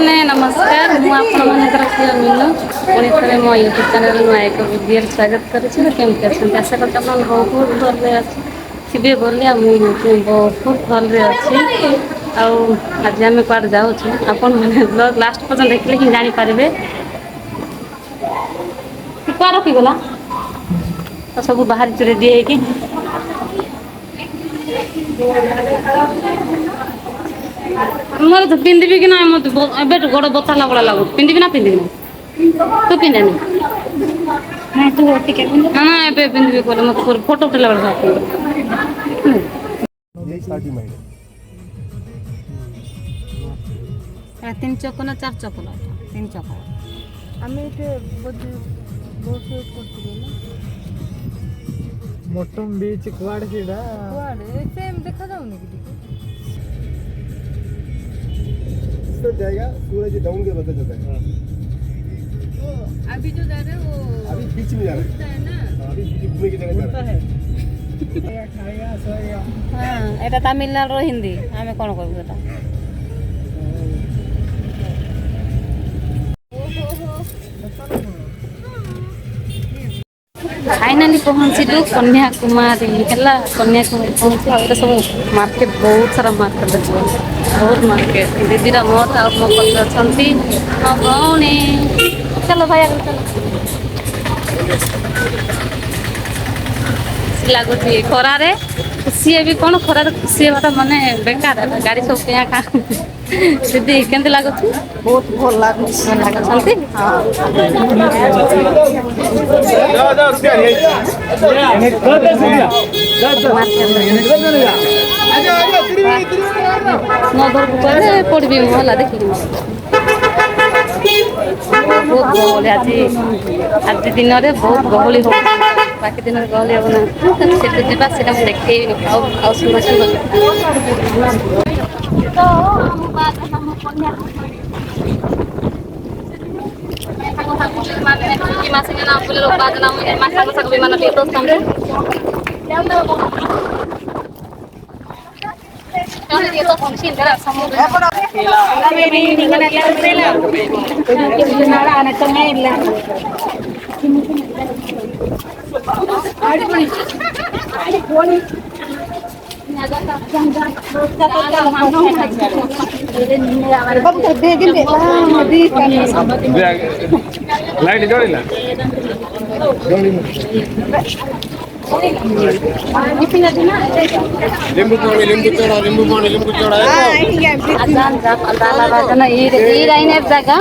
नमस्कार मुझे मीनू पुणी थे मो यूट्यूब चैनल नुआ एक वीडियो स्वागत करुँच केमती अच्छा आशा करते आप बहुत भल अच्छे बोली मुझे बहुत भल अच्छी आज आम कड़े जाऊँ आपण ब्लॉग लास्ट पर्यटन देखिले ही जानीपारे क्या रखीगला तो सब बाहर रेडी है मोर तो पिंधि कि ना मत गोड़ बताला बड़ा लगो पिंधि ना पिंधि तू पिंधे ना तू ना ना ए पिंधि बोले मत फोटो उठेला बड़ा तीन चक ना चार चक तीन चक मोटम बीच कुआड़े सीधा कुआड़े सेम देखा जाऊनी कि तो जाएगा सूरज डाउन के बदल जाता है। अभी जो जा रहे हैं वो अभी बीच में जा रहे है ना अभी घूमने की जगह जा रहे है खाएगा सोएगा। हाँ एटा तमिलनाडु हिंदी आमे कोन करबो एटा फाइनाली पहुँचलु कन्याकुमारी है कन्याकुमारी पहुँच सब मार्केट बहुत सारा मार्केट देखो बहुत मार्केट दीदी मोर आ मो पति अच्छा मो भौणी चलो भाई आगे चलो लगुच खरारे सी भी कौन खरार खुशी होता माने बेकार गाड़ी सब क्या खा दीदी केमती लगुच बहुत भल लागुच नगर को पड़बी मुला देखिए बहुत गहली आज दिन में बहुत गहली हो बाकी दिन में गहली हम ना से जीवा से देखेबी आउ सुंदर सुंदर लाइट जोड़िला नींबू चौड़ा जगह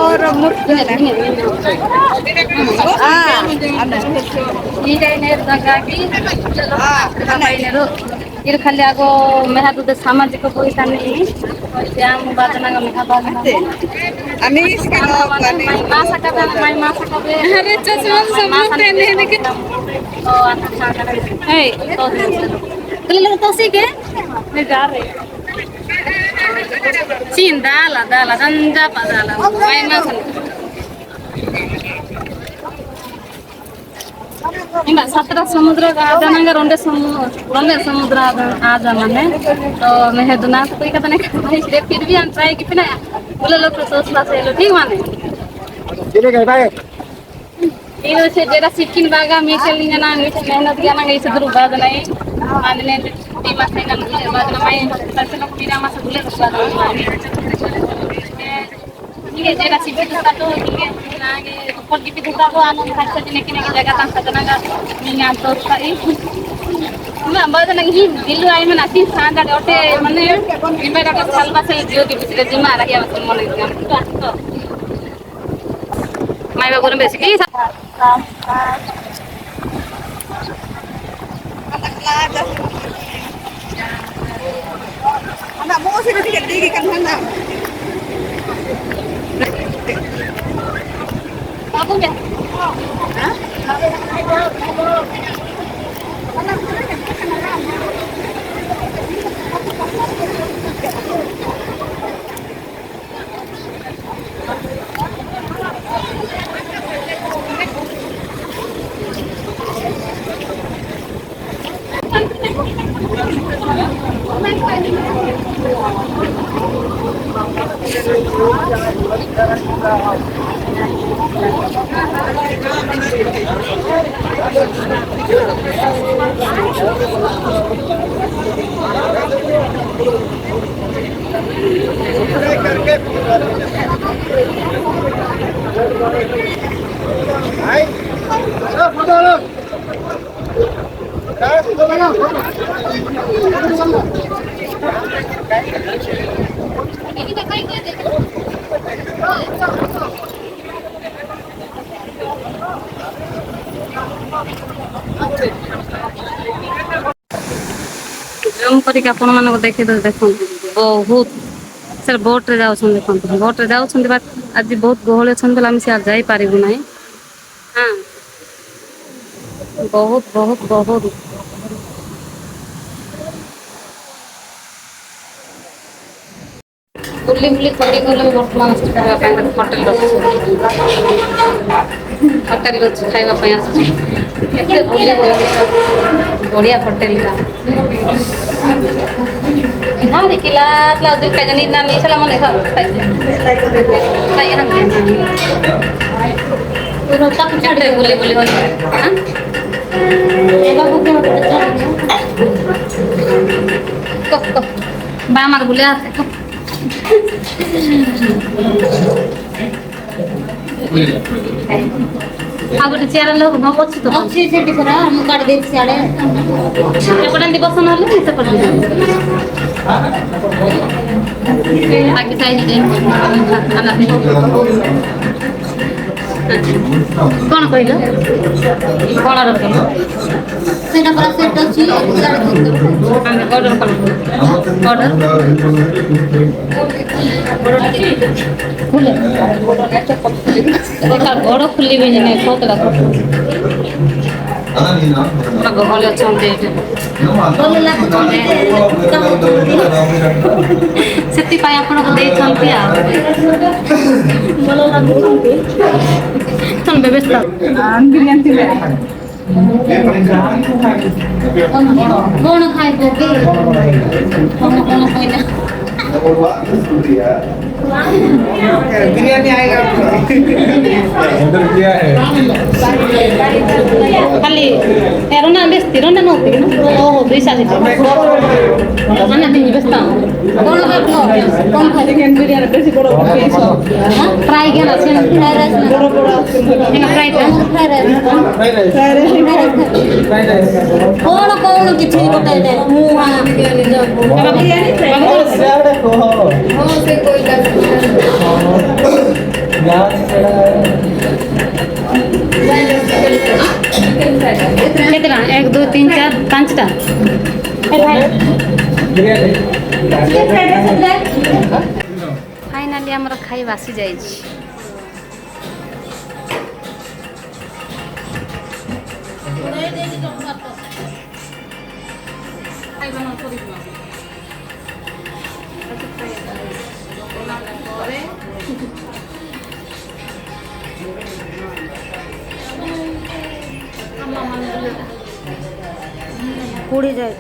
और ಇದು ಖಾಲಿ ಆಗೋ ಮೆಹಬೂಬ್ ಸಾಮಾಜಿಕ ಹೋಯ್ತಾನೆ ಶ್ಯಾಮ್ ಬಾದನಾಗ ಮೆಹಬೂಬ್ আমি माई मासा का माई मासा का अरे चश्मा सब लोग पहने हैं लेकिन तो अच्छा है तो ले तो सी के मैं जा रही चीन दाला दाला दंजा पादाला माई मासा इंगा 17 समुद्र आजानंगा रोंडे समुद्र आजा माने तो मेहदुना तो कोई कतने इसलिए फिर भी हम ट्राई की ना बोले लोग तो सोचला से लो ठीक माने चले गए भाई ये से जेरा सिकिन बागा मिचलिंग ना मेहनत गाना इसे दुरु बाद नहीं मानने ती मासे ना बाद ना मैं तसे लोग पीरा मासे बोले तो बाद ये जेरा सिकिन का तो ये नागे ऊपर की पिता को आनंद खासा दिने की जगह ता सतना निया तो सही मैं बाद नहीं दिल्ली आई में नाती सांगा ओटे माने इमेरा का सालबा से जियो की बिचले जिमा रहिया बस मन तो माई बाबू ने बेसी की anak mau sih nanti jadi kan mana babu ya zoom କରିକି ଆପଣମାନଙ୍କୁ ଦେଖି ଦେଖନ୍ତୁ ବହୁତ ସାର୍ ବୋଟ୍ରେ ଯାଉଛନ୍ତି ଦେଖନ୍ତୁ ବୋଟ୍ରେ ଯାଉଛନ୍ତି ବା ଆଜି ବହୁତ ଗହଳି ଅଛନ୍ତି ବୋଲି ଆମେ ସିଆଡ଼େ ଯାଇପାରିବୁ ନାହିଁ ହଁ ବହୁତ ବହୁତ ବହୁତ ବୁଲି ବୁଲି କରି ଗଲେ ବର୍ତ୍ତମାନ ଖାଇବା ପାଇଁ ହୋଟେଲ ଅଛି ଖାଇବା ପାଇଁ ଆସୁଛି କେତେ ବୁଲି ବଢ଼ିଆ ହୋଟେଲଟା ହଁ ଦେଖିଲା ଦୁଇ ଖାଇଛନ୍ତି ନା ମିଶଲା ମନେ ବୁଲି ବୁଲି ବାମାର ବୁଲି ଆସେ ଆଉ ଗୋଟେ ଚେୟାର ଲୋକ ଅଛି ତ ଅଛି ସେଠି ପରା ମୁଁ କାଢି ଦେଇଛି ସିଆଡ଼େ ଏପଟେ ଏମିତି ବସ ନହେଲେ ସେପଟେ ବାକି ସାଇଜ୍ କ'ଣ କହିଲ କ'ଣ ରଖିଲ ସେଇଟା ପରା ସେଟ୍ ଅଛି ଅର୍ଡ଼ର ଗୋଡ଼ ଖୋଲିବି ନାହିଁ ସତଟା ଗହଳି ଅଛନ୍ତି ସେଥିପାଇଁ ଆପଣଙ୍କୁ ଦେଇଛନ୍ତି ଆଉ ବ୍ୟବସ୍ଥା କ'ଣ ଖାଇବ କ'ଣ କହିଲା बिरयानी आएगा अंदर क्या है खाली एरोना बेस्ती रोना नोती ना ओहो दुईसा से ana tin besta कोण कोण खाली चिकन बिरयानी बेसी बडो फ्राई केला छे फ्राई राइस बडो बडो हैन फ्राई राइस कोण कोण किछि बताइ दे मु बिरयानी जब बिरयानी हो से कोई केतना 1 2 3 4 5टा फाइनाली आमर खाଇବା आसी जाइछि पुड़ी जाए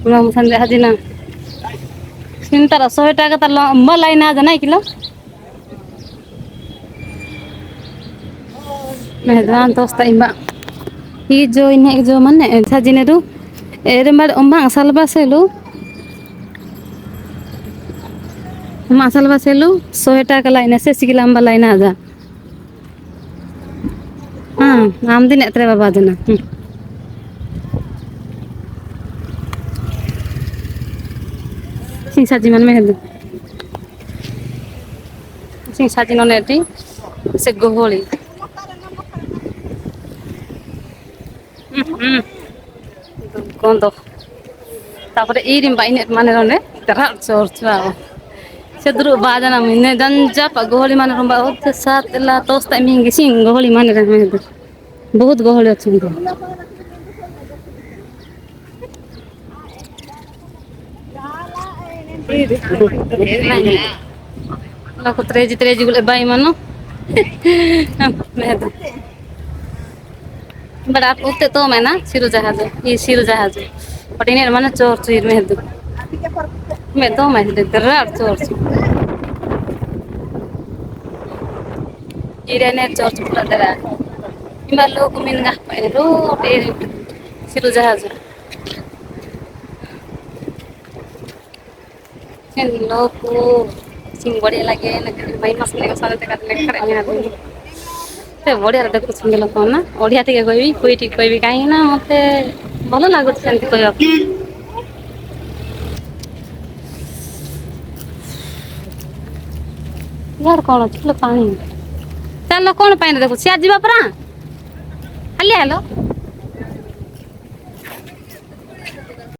बाबू संध्या हाजी ना चिंतार 100 टाका तर लंबा लाइन आज नहीं किलो मेहमान दोस्त इमा ये जो इन्हें जो मने साजिने रू एरे मार ओमा सालबा सेलु मासालबा सेलु 100 टाका लाइन से सिगी लंबा लाइन आजा हां आम दिन एतरे बाबा जना सिंह साजी मन में हेदु सिंह साजी नने एटी से गोहली गंद तापर ई रिम बाइने माने रने तरा चोरचवा से दुरु बाजना मिने गंजा गोहली माने रंबा ओते सात ला तोस्ता मिंगी सिंह गोहली माने रहे हेदु बहुत गोहली अछि Aku treji gule bay mano. Medo. Bada utte to mena siru jahazo. Ye siru jahazo. Patine mana chor chir medo. Medo medo drar chor. Irene chor pula dara. Imalo kuminga pero siru jahazo. Loku sing बढ़िया लगे ना भाई मसले का साथ तक ले कर यहाँ पे ते बढ़िया रहता कुछ मिलो तो ना बढ़िया ठीक है कोई ठीक कोई भी कहीं ना मते भलो लागो सेंती कोई आप यार कौन चलो पानी चलो कौन पानी देखो सिया जीवा परा हल्ले हेलो